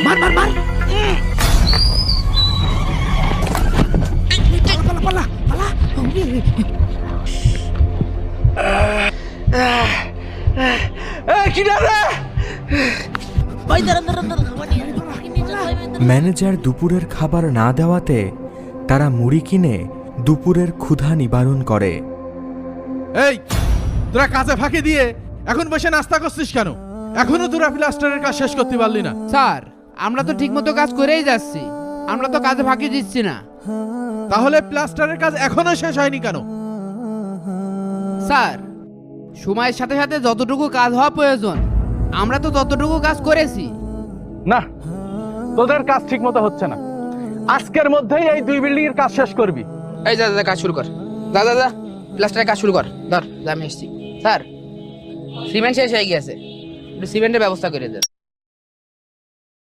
মার মার মার পালা পালা পালা ম্যানেজার দুপুরের খাবার না দেওয়াতে তারা মুড়ি কিনে দুপুরের ক্ষুধা নিবারণ করে। এই তোরা কাজে ফাঁকি দিয়ে এখন বসে নাস্তা করছিস কেন? এখনো তোরা প্লাস্টারের কাজ শেষ করতে পারলি না? স্যার আমরা তো ঠিকমতো কাজ করেই যাচ্ছি, আমরা তো কাজে ফাঁকি দিচ্ছি না। তাহলে প্লাস্টারের কাজ এখনো শেষ হয়নি কেন? স্যার সময়ের সাথে সাথে যতটুকু কাজ হওয়া প্রয়োজন আমরা তো ততটুকু কাজ করেছি। না, তোদের কাজ ঠিক মতো হচ্ছে না। আজকের মধ্যেই এই 2 বিল্ডিং এর কাজ শেষ করবি। এই যা যা কাজ শুরু কর, যা যা যা প্লাস্টারের কাজ শুরু কর। ধর যা আমি এসছি। স্যার সিমেন্ট শেষ হয়ে গিয়েছে, একটু সিমেন্টের ব্যবস্থা করে দেন।